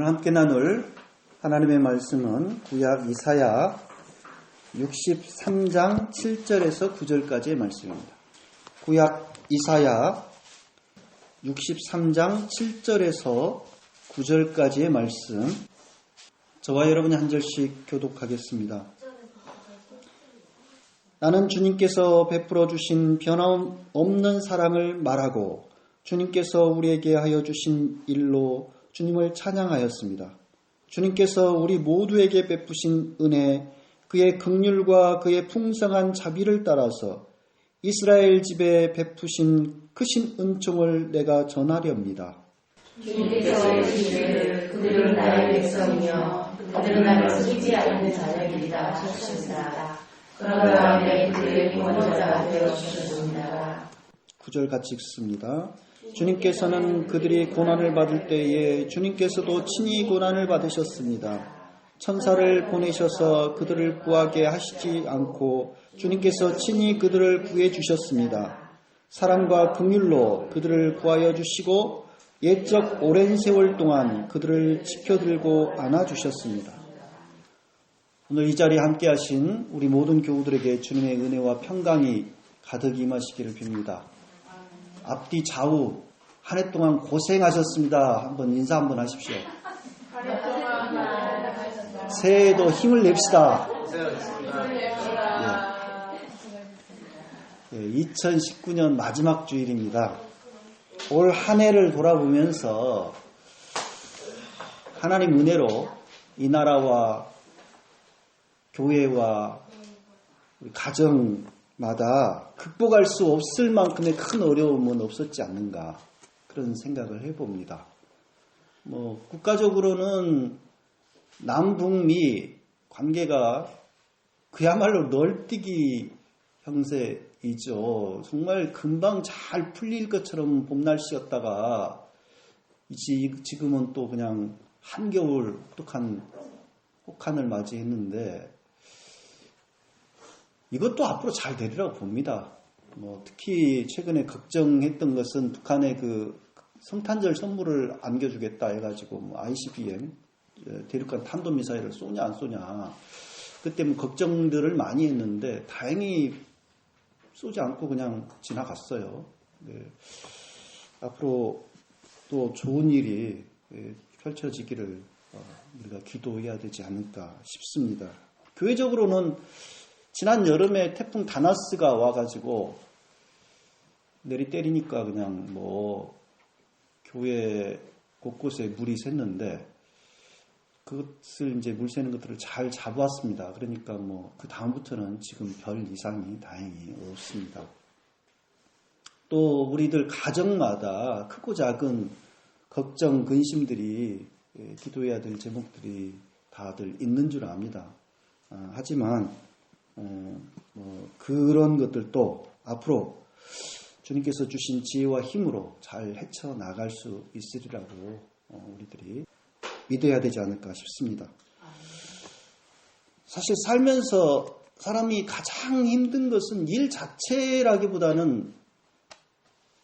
오늘 함께 나눌 하나님의 말씀은 구약 이사야 63장 7절에서 9절까지의 말씀입니다. 구약 이사야 63장 7절에서 9절까지의 말씀, 저와 여러분이 한 절씩 교독하겠습니다. 나는 주님께서 베풀어 주신 변함없는 사랑을 말하고 주님께서 우리에게 하여 주신 일로 주님을 찬양하였습니다. 주님께서 우리 모두에게 베푸신 은혜, 그의 긍휼과 그의 풍성한 자비를 따라서 이스라엘 집에 베푸신 크신 은총을 내가 전하렵니다. 주님께서 이르시기를 그들은 나의 백성이며 그들은 나를 속이지 않는 자녀들이라 하셨습니다. 그런 가운데 그들의 구원자가 되어주셨습니다. 9절 같이 읽습니다. 주님께서는 그들이 고난을 받을 때에 주님께서도 친히 고난을 받으셨습니다. 천사를 보내셔서 그들을 구하게 하시지 않고 주님께서 친히 그들을 구해 주셨습니다. 사랑과 긍휼로 그들을 구하여 주시고 옛적 오랜 세월 동안 그들을 지켜들고 안아주셨습니다. 오늘 이 자리에 함께 하신 우리 모든 교우들에게 주님의 은혜와 평강이 가득 임하시기를 빕니다. 앞뒤 좌우 한 해 동안 고생하셨습니다. 한번 인사 한번 하십시오. 새해에도 힘을 냅시다. 2019년 마지막 주일입니다. 올 한 해를 돌아보면서 하나님 은혜로 이 나라와 교회와 우리 가정마다 극복할 수 없을 만큼의 큰 어려움은 없었지 않는가, 그런 생각을 해봅니다. 국가적으로는 남북미 관계가 그야말로 널뛰기 형세이죠. 정말 금방 잘 풀릴 것처럼 봄 날씨였다가 지금은 또 그냥 한겨울 혹한을 맞이했는데, 이것도 앞으로 잘 되리라고 봅니다. 특히 최근에 걱정했던 것은 북한의 그 성탄절 선물을 안겨주겠다 해가지고 ICBM 대륙간 탄도미사일을 쏘냐 안 쏘냐, 그때 걱정들을 많이 했는데 다행히 쏘지 않고 그냥 지나갔어요. 네. 앞으로 또 좋은 일이 펼쳐지기를 우리가 기도해야 되지 않을까 싶습니다. 교회적으로는 지난 여름에 태풍 다나스가 와가지고 내리 때리니까 그냥 교회 곳곳에 물이 샜는데, 그것을 이제 물 새는 것들을 잘 잡아왔습니다. 그러니까 그 다음부터는 지금 별 이상이 다행히 없습니다. 또 우리들 가정마다 크고 작은 걱정, 근심들이, 기도해야 될 제목들이 다들 있는 줄 압니다. 하지만 그런 것들도 앞으로 주님께서 주신 지혜와 힘으로 잘 헤쳐나갈 수 있으리라고 우리들이 믿어야 되지 않을까 싶습니다. 사실 살면서 사람이 가장 힘든 것은 일 자체라기보다는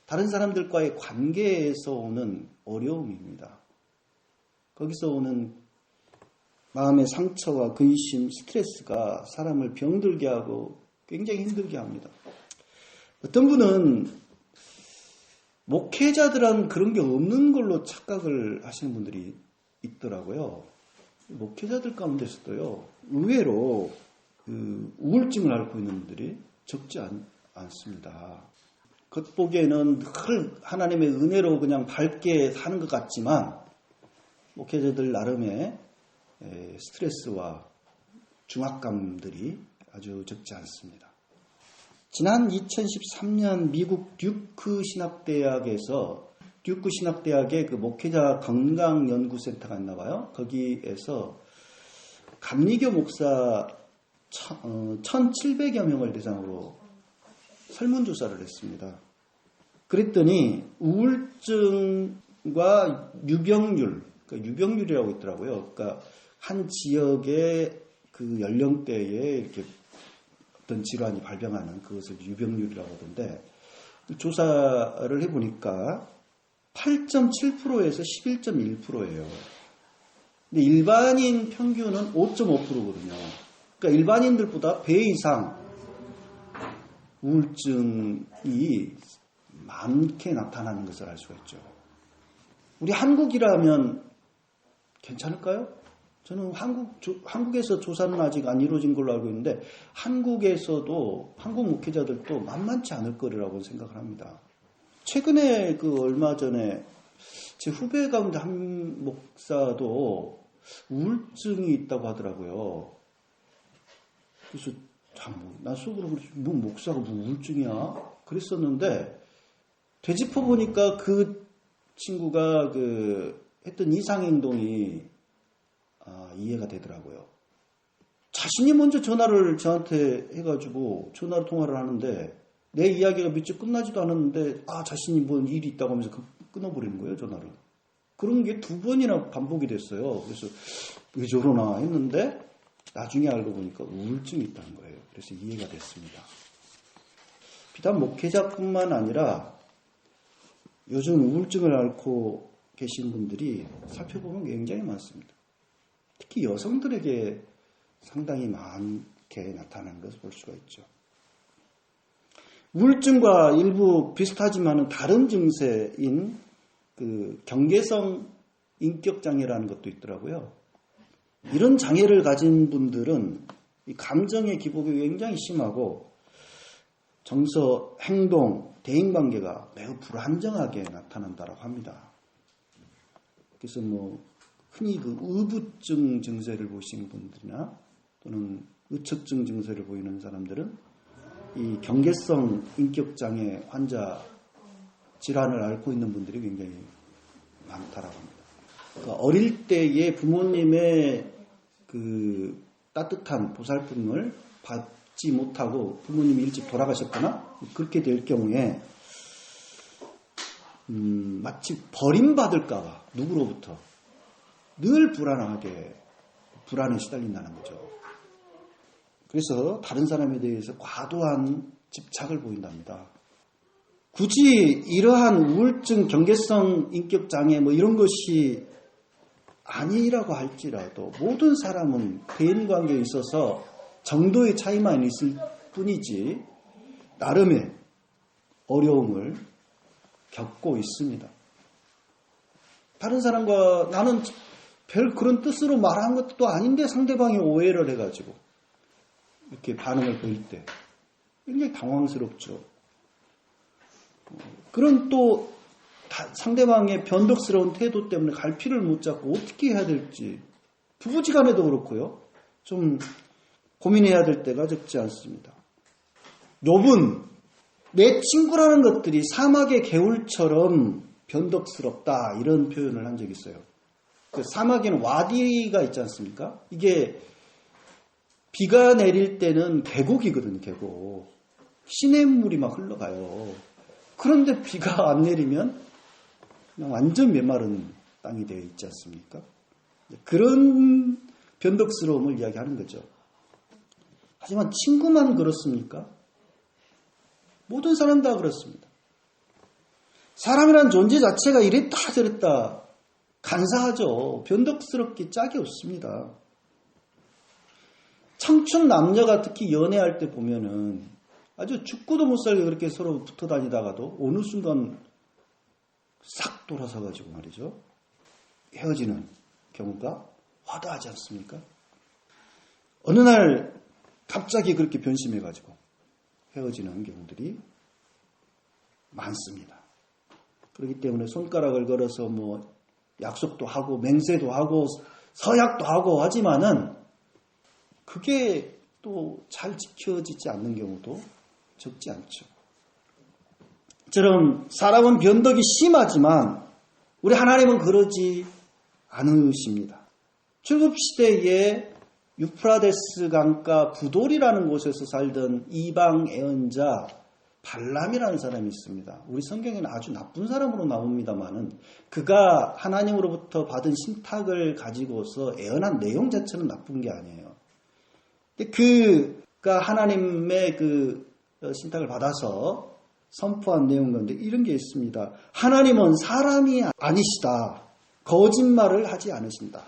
다른 사람들과의 관계에서 오는 어려움입니다. 거기서 오는 마음의 상처와 근심, 스트레스가 사람을 병들게 하고 굉장히 힘들게 합니다. 어떤 분은 목회자들은 그런 게 없는 걸로 착각을 하시는 분들이 있더라고요. 목회자들 가운데서도요, 의외로 우울증을 앓고 있는 분들이 적지 않습니다. 겉보기에는 늘 하나님의 은혜로 그냥 밝게 사는 것 같지만 목회자들 나름의 스트레스와 중압감들이 아주 적지 않습니다. 지난 2013년 미국 듀크 신학대학의 그 목회자 건강연구센터가 있나 봐요. 거기에서 감리교 목사 1,700여 명을 대상으로 설문조사를 했습니다. 그랬더니 우울증과 유병률, 그러니까 유병률이라고 있더라고요. 그러니까 한 지역의 그 연령대에 이렇게 어떤 질환이 발병하는 그것을 유병률이라고 하던데, 조사를 해보니까 8.7%에서 11.1%예요. 근데 일반인 평균은 5.5%거든요. 그러니까 일반인들보다 배 이상 우울증이 많게 나타나는 것을 알 수가 있죠. 우리 한국이라면 괜찮을까요? 저는 한국에서 조사는 아직 안 이루어진 걸로 알고 있는데 한국에서도 한국 목회자들도 만만치 않을 거라고 생각을 합니다. 최근에 얼마 전에 제 후배 가운데 한 목사도 우울증이 있다고 하더라고요. 그래서 난 속으로 뭐 목사가 뭐 우울증이야? 그랬었는데 되짚어 보니까 그 친구가 했던 이상행동이 이해가 되더라고요. 자신이 먼저 전화를 저한테 해가지고 전화로 통화를 하는데 내 이야기가 미처 끝나지도 않았는데 자신이 뭔 일이 있다고 하면서 끊어버리는 거예요, 전화를. 그런 게 2번이나 반복이 됐어요. 그래서 왜 저러나 했는데 나중에 알고 보니까 우울증이 있다는 거예요. 그래서 이해가 됐습니다. 비단 목회자뿐만 아니라 요즘 우울증을 앓고 계신 분들이 살펴보면 굉장히 많습니다. 특히 여성들에게 상당히 많게 나타나는 것을 볼 수가 있죠. 우울증과 일부 비슷하지만 다른 증세인 경계성 인격장애라는 것도 있더라고요. 이런 장애를 가진 분들은 이 감정의 기복이 굉장히 심하고 정서, 행동, 대인관계가 매우 불안정하게 나타난다고 합니다. 그래서 흔히 의부증 증세를 보시는 분들이나 또는 의처증 증세를 보이는 사람들은 이 경계성 인격장애 환자 질환을 앓고 있는 분들이 굉장히 많다라고 합니다. 그러니까 어릴 때의 부모님의 따뜻한 보살핌을 받지 못하고 부모님이 일찍 돌아가셨거나 그렇게 될 경우에 마치 버림받을까봐 누구로부터 늘 불안에 시달린다는 거죠. 그래서 다른 사람에 대해서 과도한 집착을 보인답니다. 굳이 이러한 우울증, 경계성 인격장애 이런 것이 아니라고 할지라도 모든 사람은 대인관계에 있어서 정도의 차이만 있을 뿐이지 나름의 어려움을 겪고 있습니다. 다른 사람과 나는 별 그런 뜻으로 말한 것도 아닌데 상대방이 오해를 해가지고 이렇게 반응을 보일 때 굉장히 당황스럽죠. 그런 또 상대방의 변덕스러운 태도 때문에 갈피를 못 잡고 어떻게 해야 될지 부부지간에도 그렇고요. 좀 고민해야 될 때가 적지 않습니다. 욥은 내 친구라는 것들이 사막의 개울처럼 변덕스럽다 이런 표현을 한 적이 있어요. 사막에는 와디가 있지 않습니까? 이게 비가 내릴 때는 계곡이거든요. 계곡. 시냇물이 막 흘러가요. 그런데 비가 안 내리면 그냥 완전 메마른 땅이 되어 있지 않습니까? 그런 변덕스러움을 이야기하는 거죠. 하지만 친구만 그렇습니까? 모든 사람 다 그렇습니다. 사람이란 존재 자체가 이랬다 저랬다 간사하죠. 변덕스럽기 짝이 없습니다. 청춘 남녀가 특히 연애할 때 보면은 아주 죽고도 못 살게 그렇게 서로 붙어 다니다가도 어느 순간 싹 돌아서가지고 말이죠. 헤어지는 경우가 화다하지 않습니까? 어느 날 갑자기 그렇게 변심해가지고 헤어지는 경우들이 많습니다. 그렇기 때문에 손가락을 걸어서 약속도 하고 맹세도 하고 서약도 하고 하지만은 그게 또 잘 지켜지지 않는 경우도 적지 않죠. 이처럼 사람은 변덕이 심하지만 우리 하나님은 그러지 않으십니다. 출굽시대에 유프라데스 강가 부돌이라는 곳에서 살던 이방 애언자 발람이라는 사람이 있습니다. 우리 성경에는 아주 나쁜 사람으로 나옵니다만은 그가 하나님으로부터 받은 신탁을 가지고서 애언한 내용 자체는 나쁜 게 아니에요. 근데 그가 하나님의 신탁을 받아서 선포한 내용 가운데 이런 게 있습니다. 하나님은 사람이 아니시다. 거짓말을 하지 않으신다.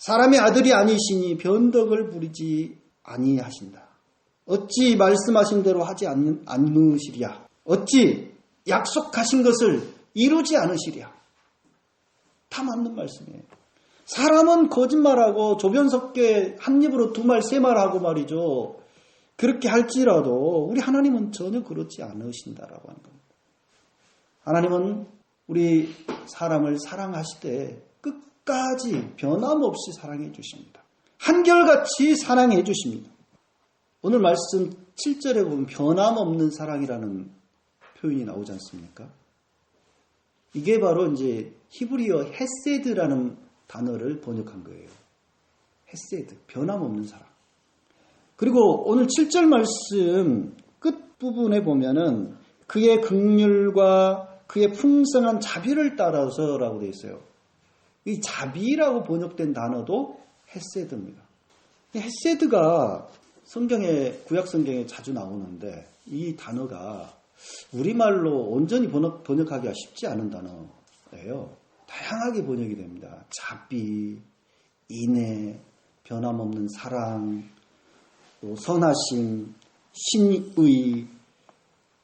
사람의 아들이 아니시니 변덕을 부리지 아니하신다. 어찌 말씀하신 대로 하지 않으시랴. 어찌 약속하신 것을 이루지 않으시랴. 다 맞는 말씀이에요. 사람은 거짓말하고 조변석계 한 입으로 두 말 세 말 하고 말이죠. 그렇게 할지라도 우리 하나님은 전혀 그렇지 않으신다라고 하는 겁니다. 하나님은 우리 사람을 사랑하시되 끝까지 변함없이 사랑해 주십니다. 한결같이 사랑해 주십니다. 오늘 말씀 7절에 보면 변함없는 사랑이라는 표현이 나오지 않습니까? 이게 바로 이제 히브리어 헤세드라는 단어를 번역한 거예요. 헤세드, 변함없는 사랑. 그리고 오늘 7절 말씀 끝부분에 보면은 그의 긍휼과 그의 풍성한 자비를 따라서라고 되어 있어요. 이 자비라고 번역된 단어도 헤세드입니다. 헤세드가 구약 성경에 자주 나오는데 이 단어가 우리말로 온전히 번역하기가 쉽지 않은 단어예요. 다양하게 번역이 됩니다. 자비, 인애, 변함없는 사랑, 또 선하심, 신의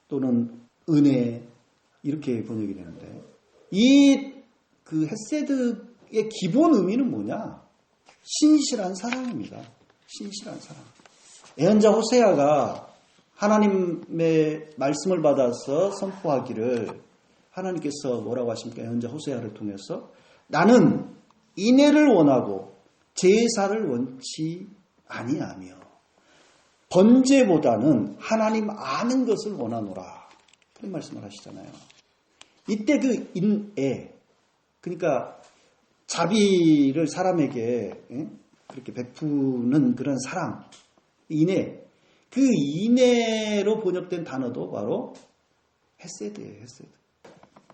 또는 은혜 이렇게 번역이 되는데 이 그 헤세드의 기본 의미는 뭐냐? 신실한 사랑입니다. 신실한 사랑. 예언자 호세아가 하나님의 말씀을 받아서 선포하기를 하나님께서 뭐라고 하십니까? 예언자 호세아를 통해서 나는 인애를 원하고 제사를 원치 아니하며 번제보다는 하나님 아는 것을 원하노라. 그런 말씀을 하시잖아요. 이때 그 인애, 그러니까 자비를 사람에게 그렇게 베푸는 그런 사랑, 인애, 그 인애로 번역된 단어도 바로 헤세드예요. 헤세드.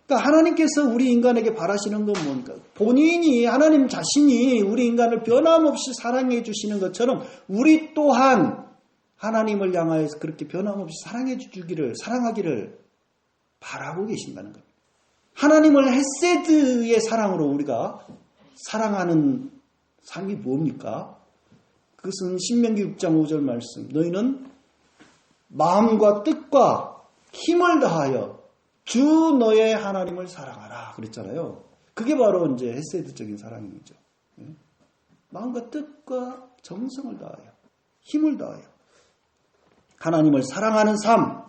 그러니까 하나님께서 우리 인간에게 바라시는 건 뭡니까? 본인이 하나님 자신이 우리 인간을 변함없이 사랑해 주시는 것처럼 우리 또한 하나님을 향하여서 그렇게 변함없이 사랑하기를 바라고 계신다는 겁니다. 하나님을 헤세드의 사랑으로 우리가 사랑하는 삶이 뭡니까? 그것은 신명기 6장 5절 말씀. 너희는 마음과 뜻과 힘을 다하여 주 너의 하나님을 사랑하라. 그랬잖아요. 그게 바로 이제 헤세드적인 사랑이죠. 마음과 뜻과 정성을 다하여, 힘을 다하여 하나님을 사랑하는 삶.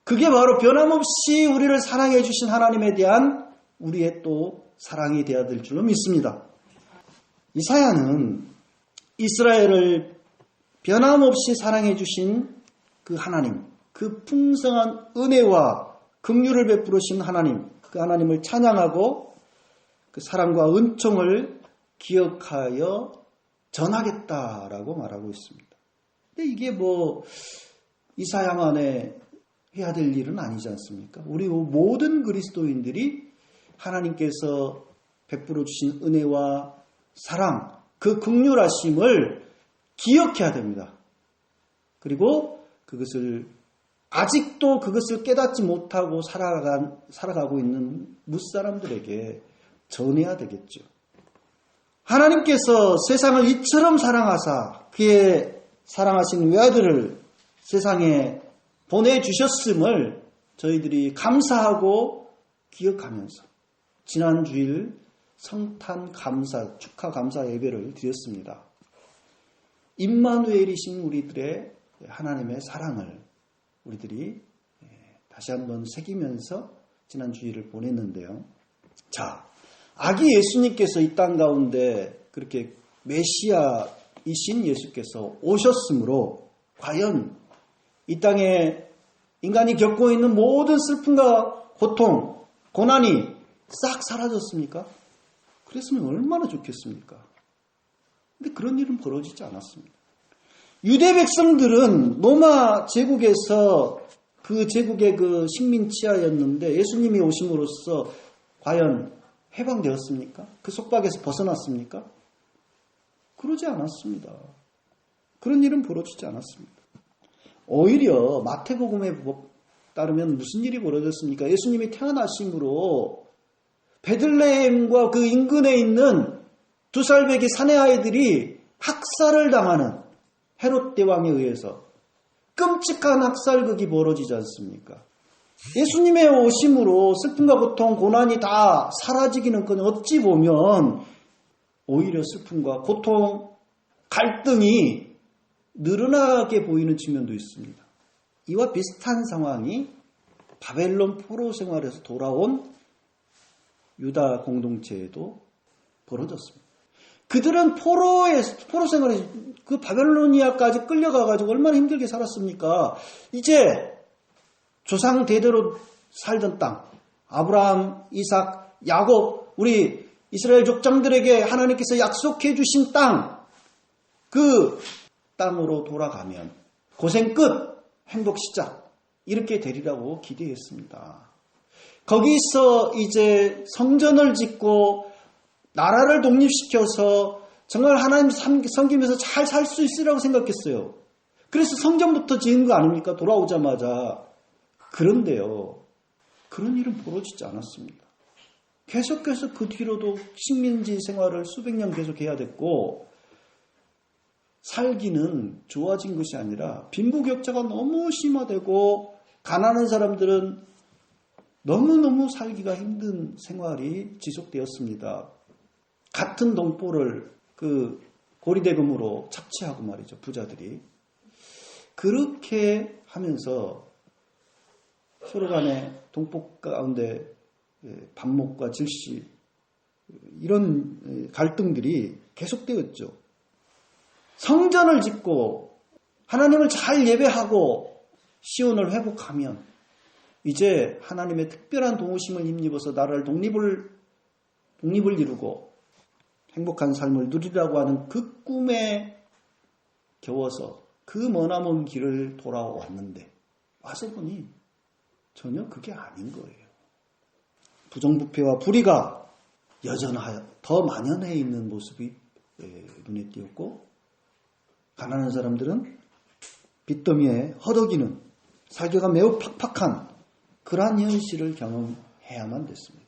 그게 바로 변함없이 우리를 사랑해 주신 하나님에 대한 우리의 또 사랑이 되어야 될 줄로 믿습니다. 이사야는 이스라엘을 변함없이 사랑해 주신 그 하나님, 그 풍성한 은혜와 긍휼을 베푸신 하나님, 그 하나님을 찬양하고 그 사랑과 은총을 기억하여 전하겠다라고 말하고 있습니다. 근데 이게 뭐 이사야만에 해야 될 일은 아니지 않습니까? 우리 모든 그리스도인들이 하나님께서 베풀어 주신 은혜와 사랑, 그 긍휼하심을 기억해야 됩니다. 그리고 아직도 그것을 깨닫지 못하고 살아가고 있는 무사람들에게 전해야 되겠죠. 하나님께서 세상을 이처럼 사랑하사 그의 사랑하신 외아들을 세상에 보내주셨음을 저희들이 감사하고 기억하면서 지난 주일 성탄 감사, 축하 감사 예배를 드렸습니다. 임마누엘이신 우리들의 하나님의 사랑을 우리들이 다시 한번 새기면서 지난 주일을 보냈는데요. 자, 아기 예수님께서 이 땅 가운데 그렇게 메시아이신 예수께서 오셨으므로 과연 이 땅에 인간이 겪고 있는 모든 슬픔과 고통, 고난이 싹 사라졌습니까? 그랬으면 얼마나 좋겠습니까? 근데 그런 일은 벌어지지 않았습니다. 유대 백성들은 로마 제국에서 그 제국의 그 식민 치하였는데 예수님이 오심으로써 과연 해방되었습니까? 그 속박에서 벗어났습니까? 그러지 않았습니다. 그런 일은 벌어지지 않았습니다. 오히려 마태복음에 따르면 무슨 일이 벌어졌습니까? 예수님이 태어나심으로 베들레헴과 그 인근에 있는 2살배기 사내 아이들이 학살을 당하는 헤롯 대왕에 의해서 끔찍한 학살극이 벌어지지 않습니까? 예수님의 오심으로 슬픔과 고통, 고난이 다 사라지기는커녕 어찌 보면 오히려 슬픔과 고통, 갈등이 늘어나게 보이는 측면도 있습니다. 이와 비슷한 상황이 바벨론 포로 생활에서 돌아온 유다 공동체에도 벌어졌습니다. 그들은 포로 생활에 그 바벨로니아까지 끌려가가지고 얼마나 힘들게 살았습니까? 이제 조상 대대로 살던 땅, 아브라함, 이삭, 야곱, 우리 이스라엘 족장들에게 하나님께서 약속해 주신 땅, 그 땅으로 돌아가면 고생 끝, 행복 시작, 이렇게 되리라고 기대했습니다. 거기서 이제 성전을 짓고 나라를 독립시켜서 정말 하나님 섬기면서 잘 살 수 있으라고 생각했어요. 그래서 성전부터 지은 거 아닙니까? 돌아오자마자. 그런데요, 그런 일은 벌어지지 않았습니다. 계속해서 그 뒤로도 식민지 생활을 수백 년 계속해야 됐고, 살기는 좋아진 것이 아니라 빈부격차가 너무 심화되고 가난한 사람들은 너무너무 살기가 힘든 생활이 지속되었습니다. 같은 동포를 그 고리대금으로 착취하고 말이죠, 부자들이. 그렇게 하면서 서로 간에 동포 가운데 반목과 질시, 이런 갈등들이 계속되었죠. 성전을 짓고 하나님을 잘 예배하고 시온을 회복하면 이제 하나님의 특별한 도우심을 힘입어서 나라를 독립을 이루고 행복한 삶을 누리라고 하는 그 꿈에 겨워서 그 머나먼 길을 돌아왔는데 와서 보니 전혀 그게 아닌 거예요. 부정부패와 불의가 여전하여 더 만연해 있는 모습이 눈에 띄었고, 가난한 사람들은 빚더미에 허덕이는, 살기가 매우 팍팍한 그러한 현실을 경험해야만 됐습니다.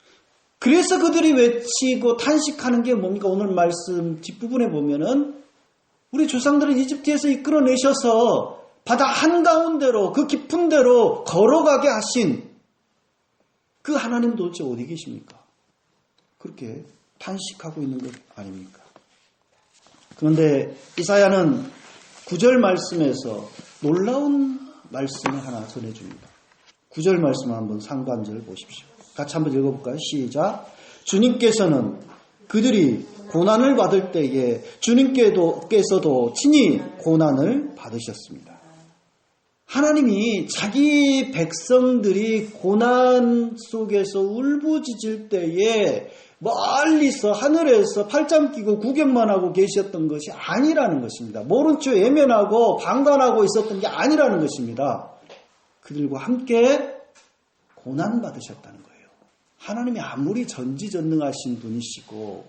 그래서 그들이 외치고 탄식하는 게 뭡니까? 오늘 말씀 뒷부분에 보면은 우리 조상들은 이집트에서 이끌어내셔서 바다 한가운데로, 그 깊은 데로 걸어가게 하신 그 하나님 도대체 어디 계십니까? 그렇게 탄식하고 있는 것 아닙니까? 그런데 이사야는 9절 말씀에서 놀라운 말씀을 하나 전해줍니다. 9절 말씀 한번 상반절 보십시오. 같이 한번 읽어볼까요? 시작. 주님께서는 그들이 고난을 받을 때에 주님께서도 친히 고난을 받으셨습니다. 하나님이 자기 백성들이 고난 속에서 울부짖을 때에 멀리서 하늘에서 팔짱 끼고 구경만 하고 계셨던 것이 아니라는 것입니다. 모른 척 외면하고 방관하고 있었던 게 아니라는 것입니다. 그들과 함께 고난받으셨다는 거예요. 하나님이 아무리 전지전능하신 분이시고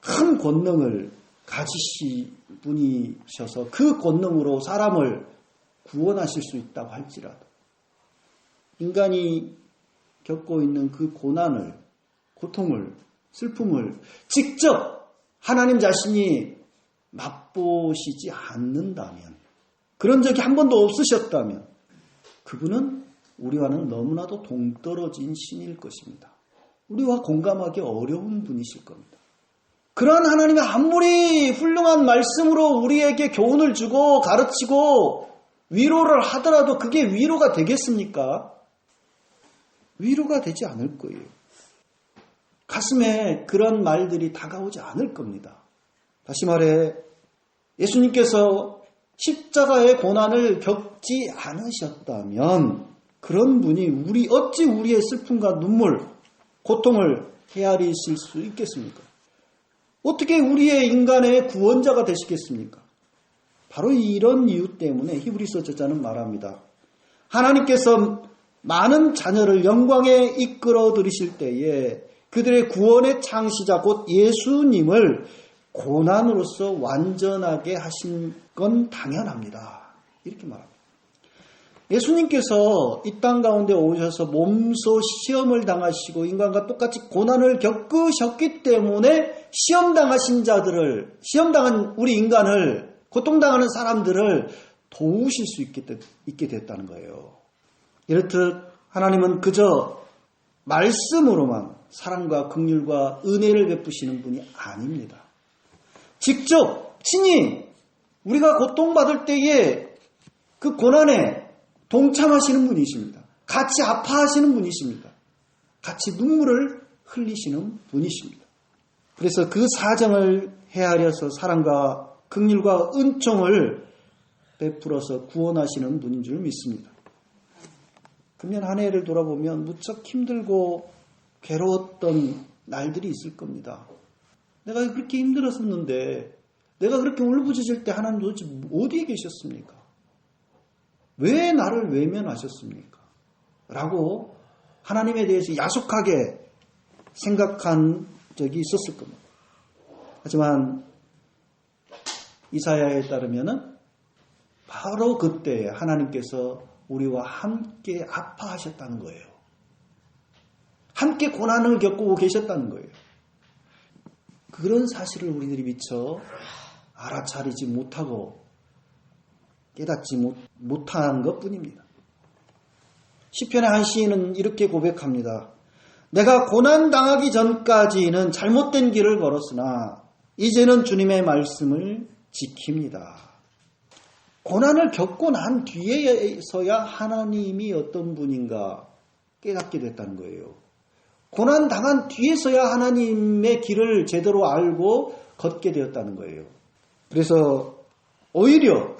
큰 권능을 가지신 분이셔서 그 권능으로 사람을 구원하실 수 있다고 할지라도 인간이 겪고 있는 그 고난을, 고통을, 슬픔을 직접 하나님 자신이 맛보시지 않는다면, 그런 적이 한 번도 없으셨다면 그분은 우리와는 너무나도 동떨어진 신일 것입니다. 우리와 공감하기 어려운 분이실 겁니다. 그러한 하나님이 아무리 훌륭한 말씀으로 우리에게 교훈을 주고 가르치고 위로를 하더라도 그게 위로가 되겠습니까? 위로가 되지 않을 거예요. 가슴에 그런 말들이 다가오지 않을 겁니다. 다시 말해, 예수님께서 십자가의 고난을 겪지 않으셨다면 그런 분이 어찌 우리의 슬픔과 눈물, 고통을 헤아리실 수 있겠습니까? 어떻게 우리의 인간의 구원자가 되시겠습니까? 바로 이런 이유 때문에 히브리서 저자는 말합니다. 하나님께서 많은 자녀를 영광에 이끌어 들이실 때에 그들의 구원의 창시자 곧 예수님을 고난으로서 완전하게 하신 건 당연합니다. 이렇게 말합니다. 예수님께서 이 땅 가운데 오셔서 몸소 시험을 당하시고 인간과 똑같이 고난을 겪으셨기 때문에 시험당하신 자들을, 시험당한 우리 인간을, 고통당하는 사람들을 도우실 수 있게 됐다는 거예요. 이렇듯 하나님은 그저 말씀으로만 사랑과 긍휼과 은혜를 베푸시는 분이 아닙니다. 직접 친히 우리가 고통받을 때에 그 고난에 동참하시는 분이십니다. 같이 아파하시는 분이십니다. 같이 눈물을 흘리시는 분이십니다. 그래서 그 사정을 헤아려서 사랑과 긍휼과 은총을 베풀어서 구원하시는 분인 줄 믿습니다. 금년 한 해를 돌아보면 무척 힘들고 괴로웠던 날들이 있을 겁니다. 내가 그렇게 힘들었었는데, 내가 그렇게 울부짖을 때 하나님 도대체 어디에 계셨습니까? 왜 나를 외면하셨습니까? 라고 하나님에 대해서 야속하게 생각한 적이 있었을 겁니다. 하지만 이사야에 따르면은 바로 그때 하나님께서 우리와 함께 아파하셨다는 거예요. 함께 고난을 겪고 계셨다는 거예요. 그런 사실을 우리들이 미처 알아차리지 못하고 깨닫지 못한 것뿐입니다. 시편의 한 시인은 이렇게 고백합니다. 내가 고난당하기 전까지는 잘못된 길을 걸었으나 이제는 주님의 말씀을 지킵니다. 고난을 겪고 난 뒤에서야 하나님이 어떤 분인가 깨닫게 됐다는 거예요. 고난 당한 뒤에서야 하나님의 길을 제대로 알고 걷게 되었다는 거예요. 그래서 오히려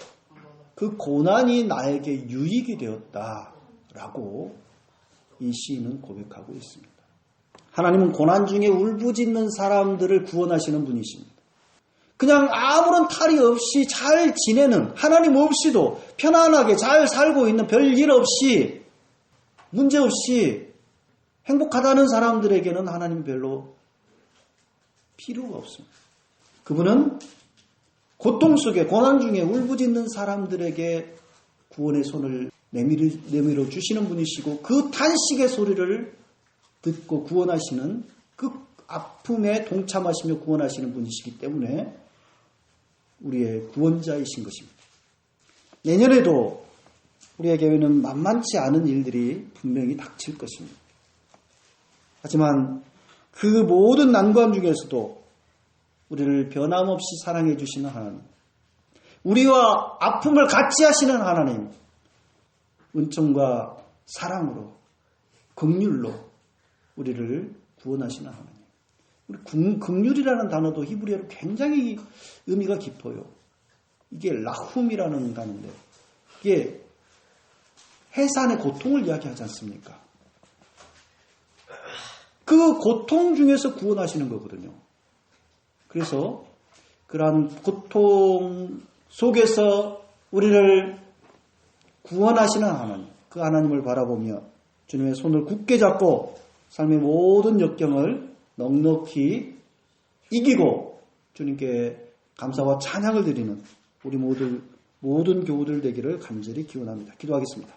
그 고난이 나에게 유익이 되었다라고 이 시인은 고백하고 있습니다. 하나님은 고난 중에 울부짖는 사람들을 구원하시는 분이십니다. 그냥 아무런 탈이 없이 잘 지내는, 하나님 없이도 편안하게 잘 살고 있는, 별일 없이 문제없이 행복하다는 사람들에게는 하나님 별로 필요가 없습니다. 그분은 고통 속에, 고난 중에 울부짖는 사람들에게 구원의 손을 내밀어 주시는 분이시고, 그 탄식의 소리를 듣고 구원하시는, 그 아픔에 동참하시며 구원하시는 분이시기 때문에 우리의 구원자이신 것입니다. 내년에도 우리에게는 만만치 않은 일들이 분명히 닥칠 것입니다. 하지만 그 모든 난관 중에서도 우리를 변함없이 사랑해 주시는 하나님, 우리와 아픔을 같이 하시는 하나님, 은총과 사랑으로, 긍휼로 우리를 구원하시는 하나님. 우리 긍휼이라는 단어도 히브리어로 굉장히 의미가 깊어요. 이게 라훔이라는 단어인데, 이게 해산의 고통을 이야기하지 않습니까? 그 고통 중에서 구원하시는 거거든요. 그래서 그러한 고통 속에서 우리를 구원하시는 하나님, 그 하나님을 바라보며 주님의 손을 굳게 잡고 삶의 모든 역경을 넉넉히 이기고 주님께 감사와 찬양을 드리는 우리 모든 교우들 되기를 간절히 기원합니다. 기도하겠습니다.